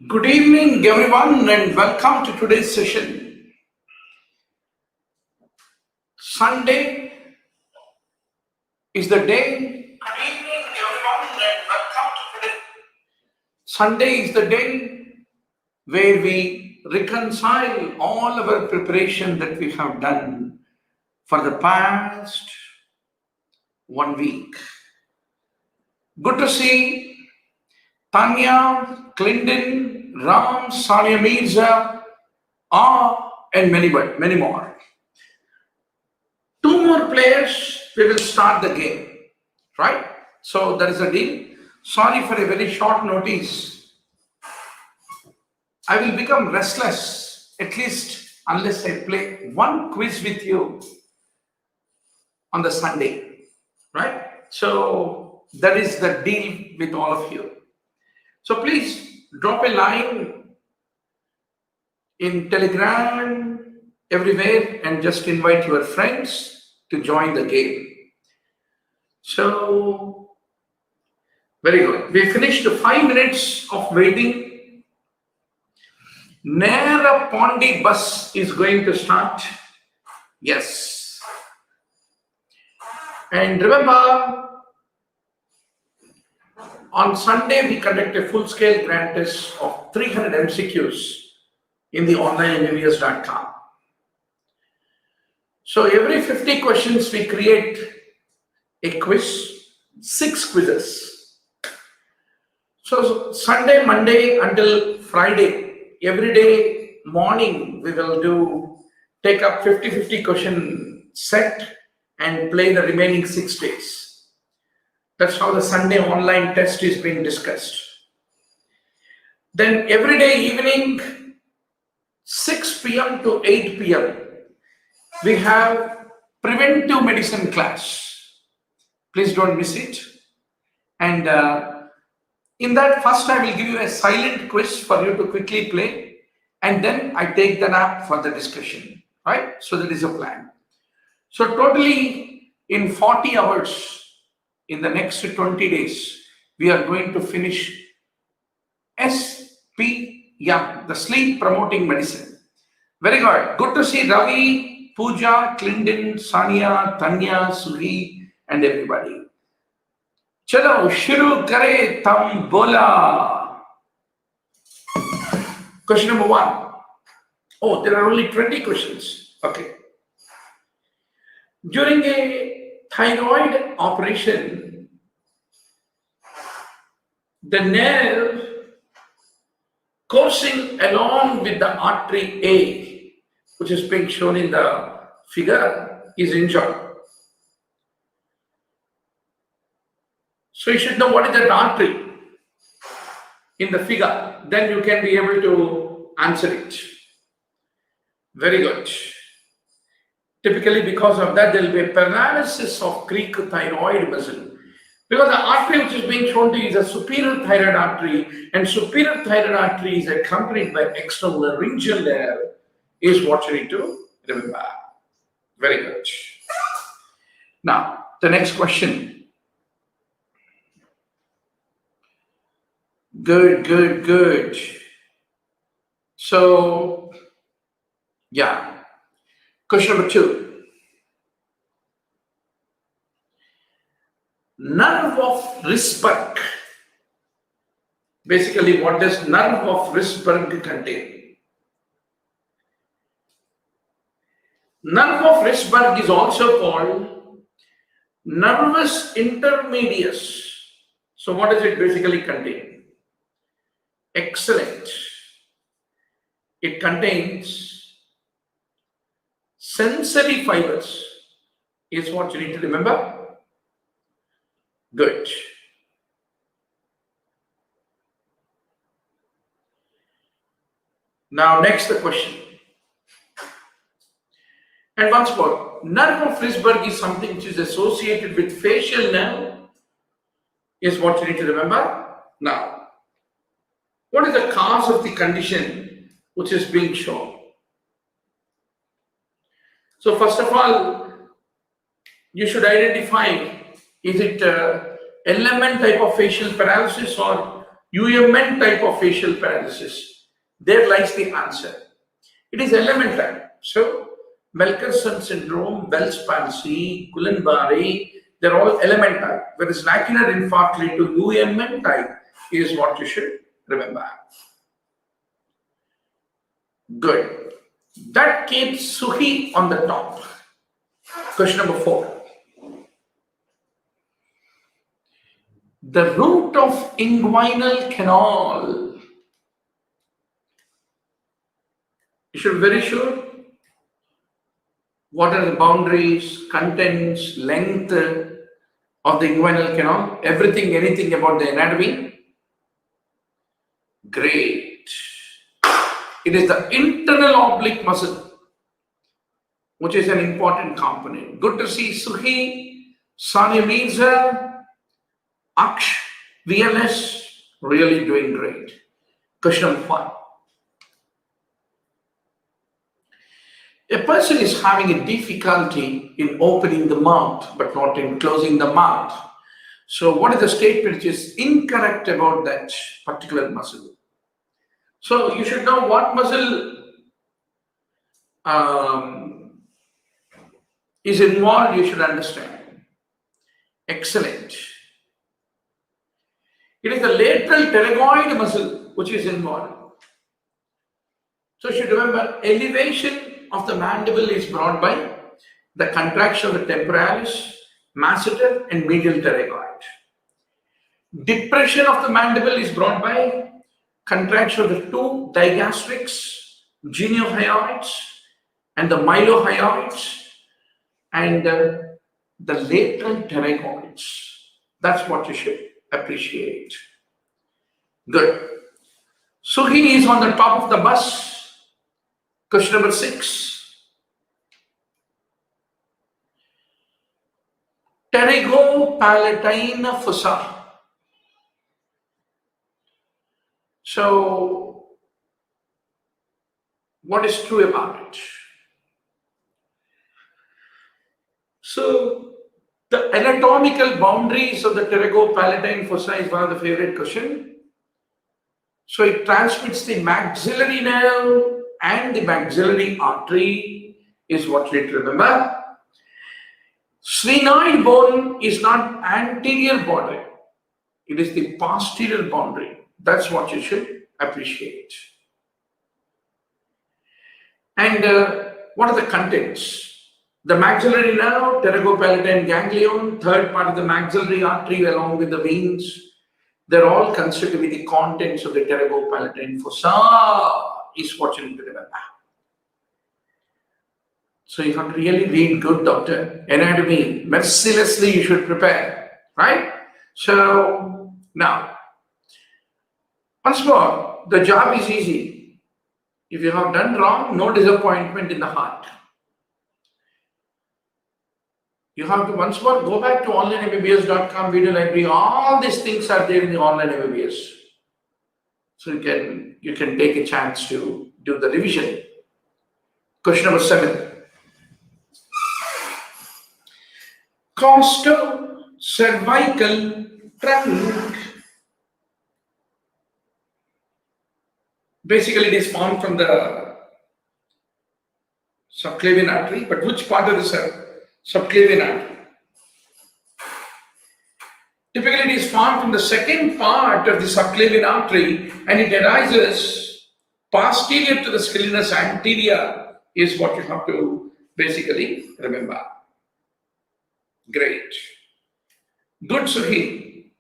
Good evening, everyone, and welcome to today's session. Sunday is the day. Good evening, everyone, and welcome to today. Sunday is the day where we reconcile all our preparation that we have done for the past 1 week. Good to see Tanya, Clinton, Ram, Sania Mirza, and many more. 2 more players, we will start the game, right? So that is a deal. Sorry for a very short notice. I will become restless, at least unless I play 1 quiz with you on the Sunday, right? So that is the deal with all of you. So please drop a line in Telegram, everywhere, and just invite your friends to join the game. So, very good. We finished the 5 minutes of waiting. Nera Pondi bus is going to start. Yes. And remember, on Sunday, we conduct a full-scale grand test of 300 MCQs in the onlinembbs.com. So every 50 questions, we create a quiz, 6 quizzes. So Sunday, Monday until Friday, every day morning, we will take up 50-50 question set and play the remaining 6 days. That's how the Sunday online test is being discussed. Then every day evening, 6 p.m. to 8 p.m., we have preventive medicine class. Please don't miss it. And in that, first I will give you a silent quiz for you to quickly play, and then I take the nap for the discussion. Right? So that is a plan. So totally in 40 hours, in the next 20 days, we are going to finish SPM, the sleep promoting medicine. Very good. Good to see Ravi, Pooja, Clinton, Sania, Tanya, Suhi, and everybody. Chalo, shuru kare tam bola. Question number 1. Oh, there are only 20 questions. Okay. During a thyroid operation, the nerve coursing along with the artery A, which is being shown in the figure, is injured. So you should know what is that artery in the figure. Then you can be able to answer it. Very good. Typically, because of that, there will be a paralysis of Greek thyroid muscle. Because the artery which is being shown to you is a superior thyroid artery, and superior thyroid artery is accompanied by extralaryngeal nerve, is what you need to remember. Very good. Now, the next question. Good. So, yeah. Question number 2. Nerve of Risberg. Basically, what does nerve of Risberg contain? Nerve of Risberg is also called nervus intermedius. So what does it basically contain? Excellent. It contains sensory fibers, is what you need to remember. Good. Now, next the question. And once more, nerve of Risberg is something which is associated with facial nerve, is what you need to remember. Now, what is the cause of the condition which is being shown? So, first of all, you should identify, is it element type of facial paralysis or UMN type of facial paralysis? There lies the answer. It is element type. So, Melkerson syndrome, Bell's palsy, Guillain-Barré, they're all element type. Whereas lacunar infarct lead to UMN type is what you should remember. Good. That keeps Suhi on the top. Question number 4. The route of inguinal canal. You should be very sure. What are the boundaries, contents, length of the inguinal canal? Everything, anything about the anatomy? Great. It is the internal oblique muscle, which is an important component. Good to see Suhi, Sani Mirza, Aksh, VLS, really doing great. Question number 5. A person is having a difficulty in opening the mouth, but not in closing the mouth. So what is the statement which is incorrect about that particular muscle? So you should know what muscle is involved, you should understand. Excellent. It is the lateral pterygoid muscle which is involved. So you should remember, elevation of the mandible is brought by the contraction of the temporalis, masseter, and medial pterygoid. Depression of the mandible is brought by contraction of the two digastrics, geniohyoids, and the mylohyoids, and the lateral pterygoids. That's what you should appreciate. Good. Suhi is on the top of the bus. Question number 6. pterygopalatine fossa. So, what is true about it? So, the anatomical boundaries of the pterygopalatine fossa is one of the favorite questions. So, it transmits the maxillary nerve and the maxillary artery is what you need to remember. Sphenoid bone is not anterior boundary. It is the posterior boundary. That's what you should appreciate. And what are the contents? The maxillary nerve, pterygopalatine ganglion, third part of the maxillary artery along with the veins, they're all considered to be the contents of the pterygopalatine fossa, is what you need to remember. So you have to really read good, doctor. Anatomy, mercilessly you should prepare, right? So now, once more, the job is easy. If you have done wrong, no disappointment in the heart. You have to once more go back to onlinembbs.com video library. All these things are there in the online MBBS. So you can take a chance to do the revision. Question number 7. Costo-cervical trunk. Basically, it is formed from the subclavian artery, but which part of the subclavian artery? Typically, it is formed from the second part of the subclavian artery and it arises posterior to the scalenus anterior is what you have to basically remember. Great. Good, Suhi.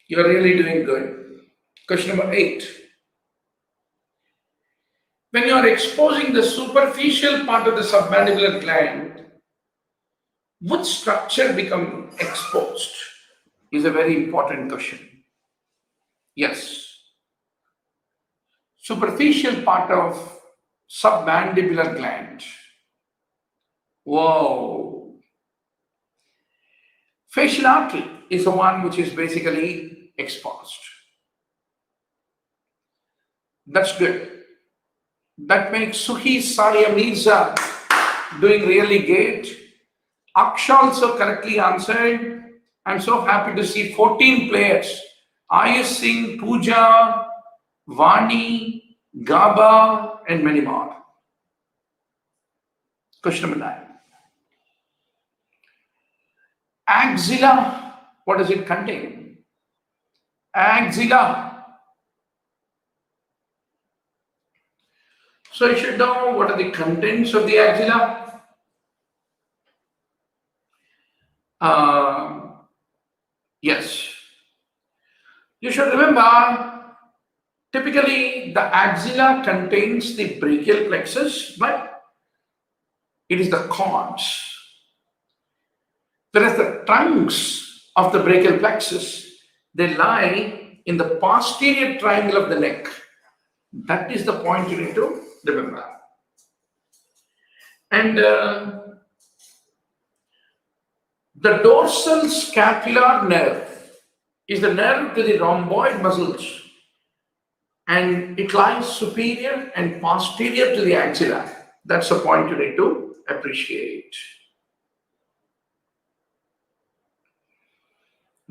You're really doing good. Question number 8. When you are exposing the superficial part of the submandibular gland, which structure becomes exposed? Is a very important question. Yes. Superficial part of submandibular gland. Whoa. Facial artery is the one which is basically exposed. That's good. That makes Suhi Saria Mirza doing really great. Aksha also correctly answered. I'm so happy to see 14 players. Ayush Singh, Pooja, Vani, Gaba, and many more. Question number 9. Axilla, what does it contain? Axilla. So you should know what are the contents of the axilla. Yes. You should remember, typically the axilla contains the brachial plexus, but it is the cords. Whereas the trunks of the brachial plexus, they lie in the posterior triangle of the neck. That is the point you need to remember. And the dorsal scapular nerve is the nerve to the rhomboid muscles, and it lies superior and posterior to the axilla. That's the point you need to appreciate.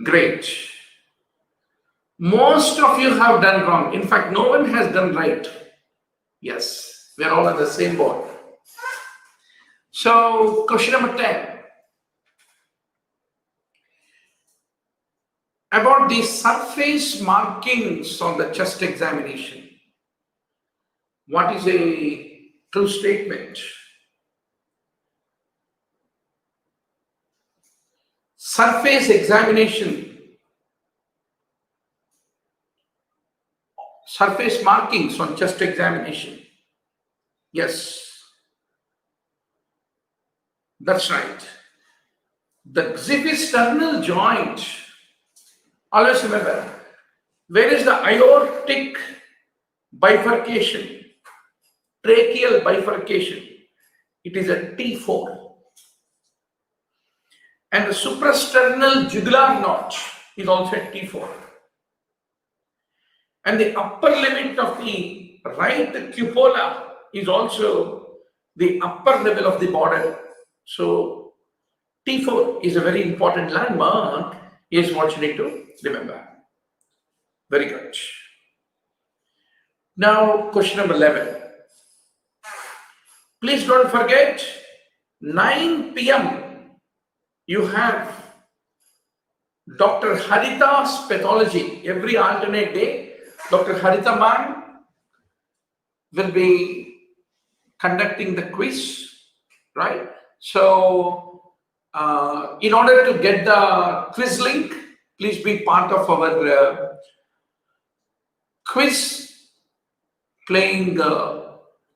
Great. Most of you have done wrong. In fact, no one has done right. Yes, we are all on the same board. So, question number 10. About the surface markings on the chest examination. What is a true statement? Surface examination. Surface markings on chest examination. Yes. That's right. The xiphisternal joint. Always remember, where is the aortic bifurcation? Tracheal bifurcation. It is a T4. And the suprasternal jugular notch is also at T4. And the upper limit of the right cupola is also the upper level of the border. So T4 is a very important landmark, is what you need to remember. Very good. Now, question number 11. Please don't forget, 9 p.m. you have Dr. Harita's pathology. Every alternate day, Dr. Harita ma'am will be conducting the quiz, right? So, in order to get the quiz link, please be part of our quiz playing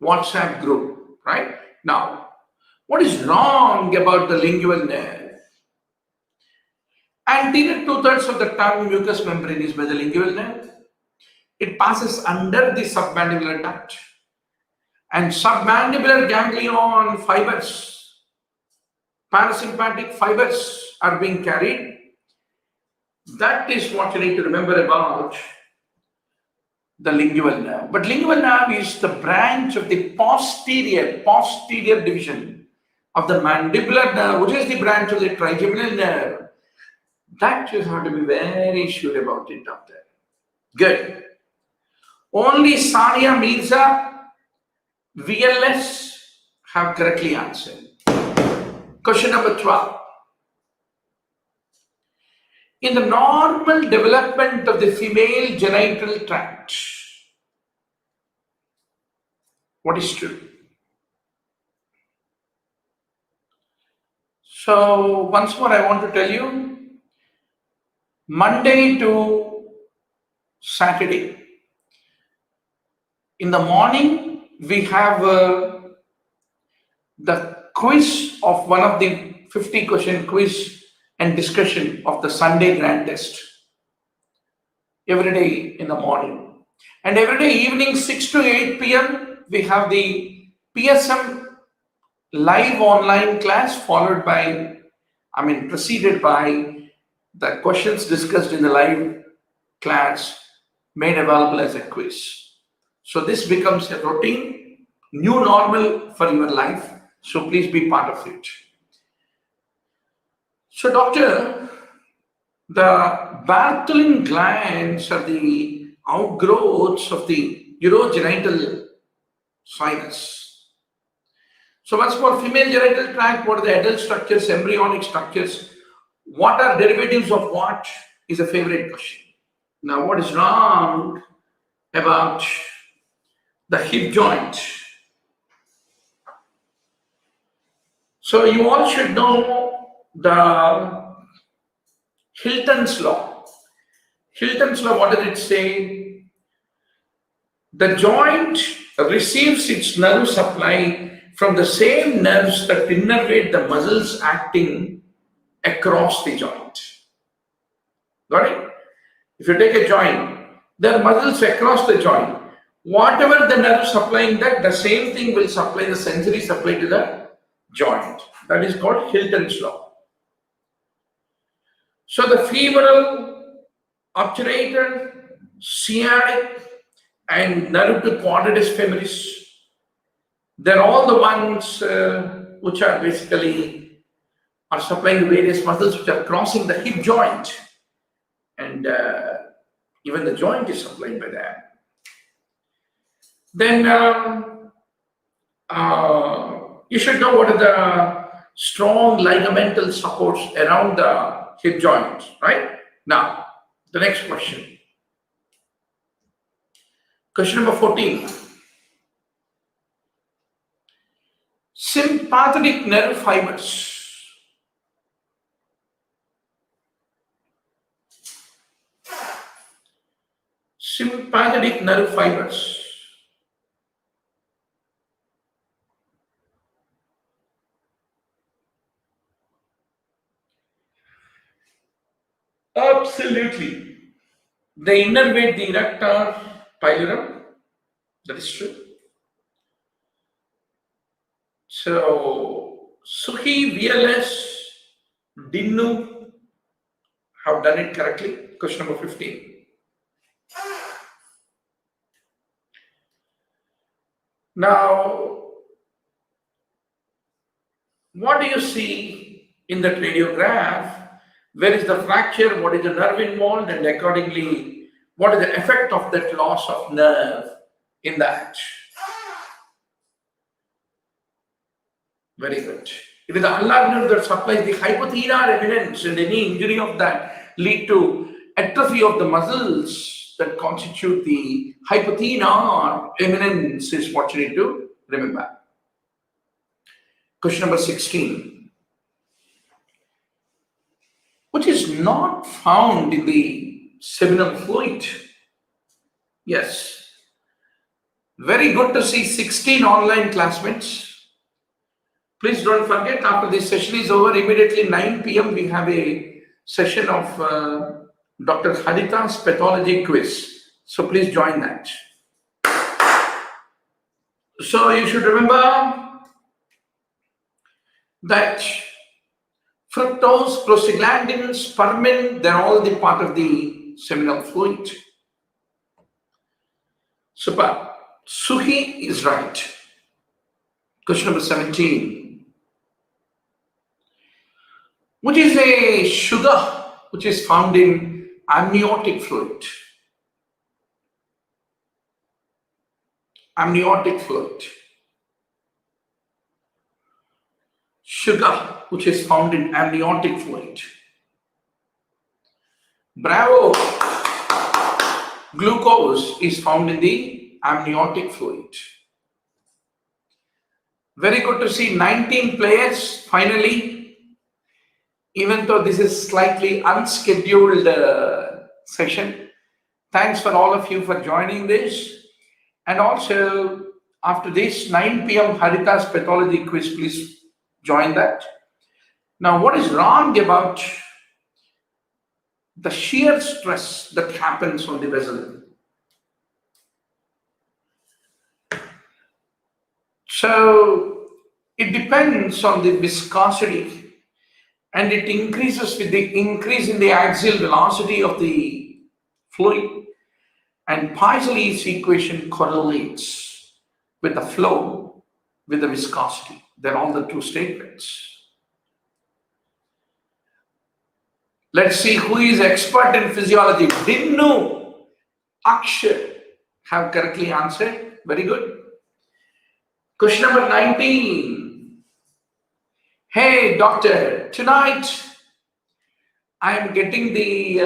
WhatsApp group, right? Now, what is wrong about the lingual nerve? Anterior 2/3 of the tongue mucous membrane is by the lingual nerve. It passes under the submandibular duct, and submandibular ganglion fibers, parasympathetic fibers are being carried. That is what you need to remember about the lingual nerve. But lingual nerve is the branch of the posterior division of the mandibular nerve, which is the branch of the trigeminal nerve. That you have to be very sure about it, doctor. Good. Only Sania Mirza, VLS have correctly answered. Question number 12. In the normal development of the female genital tract, what is true? So once more I want to tell you, Monday to Saturday, in the morning we have the quiz of one of the 50 question quiz and discussion of the Sunday grand test every day in the morning. And every day evening 6 to 8 p.m. we have the PSM live online class preceded by the questions discussed in the live class made available as a quiz. So this becomes a routine, new normal for your life. So please be part of it. So doctor, the Bartholin glands are the outgrowths of the urogenital sinus. So once more, female genital tract, what are the adult structures, embryonic structures? What are derivatives of what is a favorite question. Now, what is wrong about the hip joint? So you all should know the Hilton's law. Hilton's law, what does it say? The joint receives its nerve supply from the same nerves that innervate the muscles acting across the joint. Got it? If you take a joint, there are muscles across the joint. Whatever the nerve supplying that, the same thing will supply the sensory supply to the joint. That is called Hilton's law. So the femoral, obturator, sciatic, and nerve to quadratus femoris, they're all the ones which are basically are supplying various muscles which are crossing the hip joint, and even the joint is supplied by that. Then you should know what are the strong ligamental supports around the hip joint, right? Now, the next question. Question number 14. Sympathetic nerve fibers. Sympathetic nerve fibers. Absolutely. They innervate the erector pylorum. That is true. So, Suhi, VLS, Dinnu have done it correctly. Question number 15. Now, what do you see in that radiograph? Where is the fracture? What is the nerve involved? And accordingly, what is the effect of that loss of nerve in that? Very good. It is the unlarved nerve that supplies the hypothenar eminence, and any injury of that lead to atrophy of the muscles that constitute the hypothenar eminence is what you need to remember. Question number 16. Which is not found in the seminal fluid? Yes. Very good to see 16 online classmates. Please don't forget, after this session is over, immediately 9 p.m. we have a session of Dr. Hadita's pathology quiz. So please join that. So you should remember that fructose, prostaglandins, spermin, they're all the part of the seminal fluid. Super. Suhi is right. Question number 17. Which is a sugar which is found in amniotic fluid? Amniotic fluid. Sugar which is found in amniotic fluid. Bravo! Glucose is found in the amniotic fluid. Very good to see 19 players finally. Even though this is slightly unscheduled session, thanks for all of you for joining this. And also, after this 9 p.m. Harita's pathology quiz, please join that. Now, what is wrong about the shear stress that happens on the vessel? So, it depends on the viscosity. And it increases with the increase in the axial velocity of the fluid. And Paisali's equation correlates with the flow with the viscosity. They're all the two statements. Let's see who is expert in physiology. Dinnu, Akshay have correctly answered. Very good. Question number 19. Hey, doctor, tonight I am getting the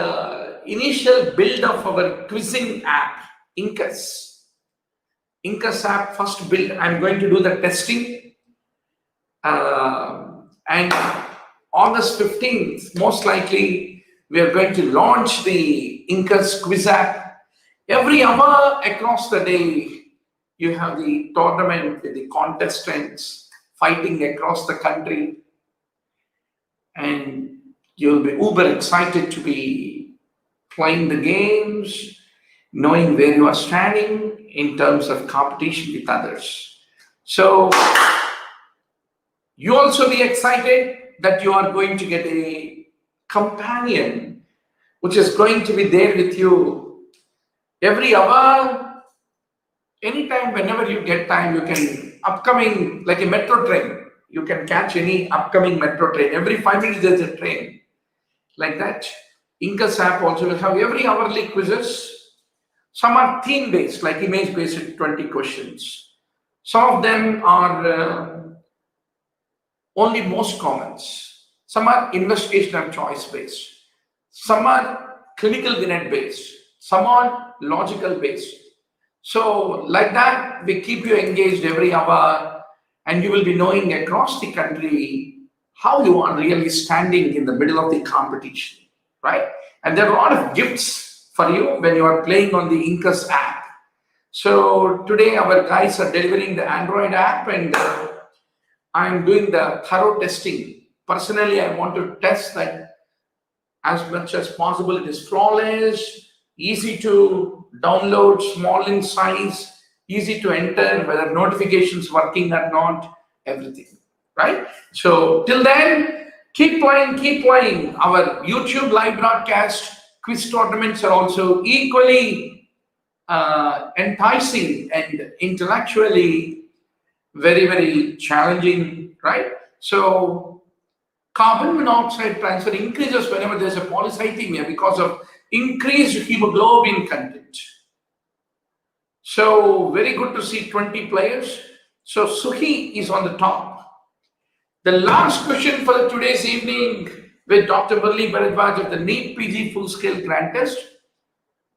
initial build of our quizzing app, Incus. Incus app first build. I'm going to do the testing. And August 15th, most likely, we are going to launch the Incus quiz app. Every hour across the day, you have the tournament with the contestants fighting across the country, and you'll be uber excited to be playing the games, knowing where you are standing in terms of competition with others. So you also be excited that you are going to get a companion which is going to be there with you every hour, anytime, whenever you get time. You can upcoming, like a metro train, you can catch any upcoming metro train. Every 5 minutes there's a train like that. Incus app also will have every hourly quizzes. Some are theme based, like image based 20 questions. Some of them are only most commons. Some are investigational choice based. Some are clinical vignette based. Some are logical based. So like that, we keep you engaged every hour, and you will be knowing across the country how you are really standing in the middle of the competition, right? And there are a lot of gifts for you when you are playing on the Incus app. So today our guys are delivering the Android app, and I'm doing the thorough testing. Personally, I want to test that as much as possible. It is flawless, easy to download, small in size, easy to enter, whether notifications working or not, everything, right? So till then, Keep playing, keep playing. Our YouTube live broadcast quiz tournaments are also equally enticing and intellectually very, very challenging, right? So carbon monoxide transfer increases whenever there's a polycythemia because of increased hemoglobin content. So very good to see 20 players. So Suhi is on the top. The last question for today's evening with Dr. Murali Bharadwaz of the NEET PG full-scale grand test.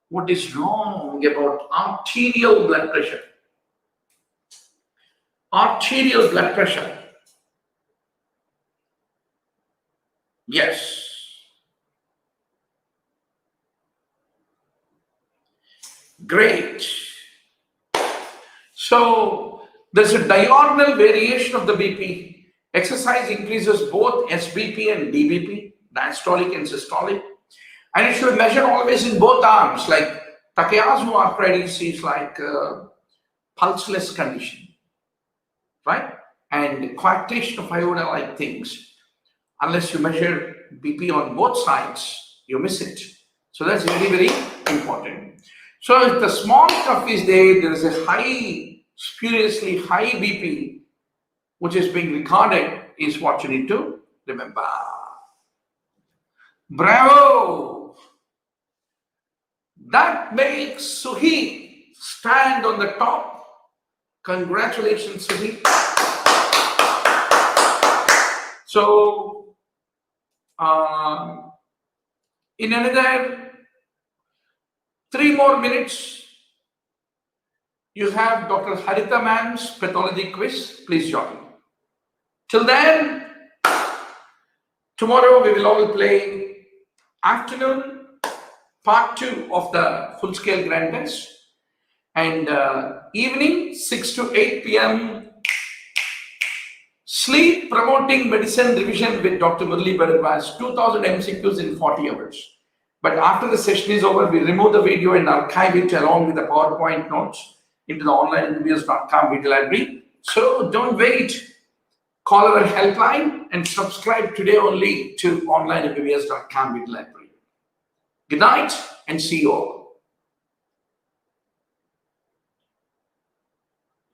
What is wrong about arterial blood pressure? Arterial blood pressure. Yes. Great. So there's a diurnal variation of the BP. Exercise increases both SBP and DBP, diastolic and systolic. And it should measure always in both arms, like Takayasu arthritis is like a pulseless condition, right? And coarctation of iota like things. Unless you measure BP on both sides, you miss it. So that's very, very important. So if the small cuff is there is a high, spuriously high BP, which is being recorded, is what you need to remember. Bravo! That makes Suhi stand on the top. Congratulations, Suhi. So, in another 3 more minutes, you have Dr. Haritha Ma'am's pathology quiz. Please join. Till then, tomorrow we will all play afternoon part 2 of the full-scale grand test, and evening 6 to 8 p.m. sleep promoting medicine revision with Dr. Murali Bharadwaz, 2000 MCQs in 40 hours. But after the session is over, we remove the video and archive it along with the PowerPoint notes into the onlinembbs.com video library. So don't wait. Call our helpline and subscribe today only to onlinembbs.com video library. Good night and see you all.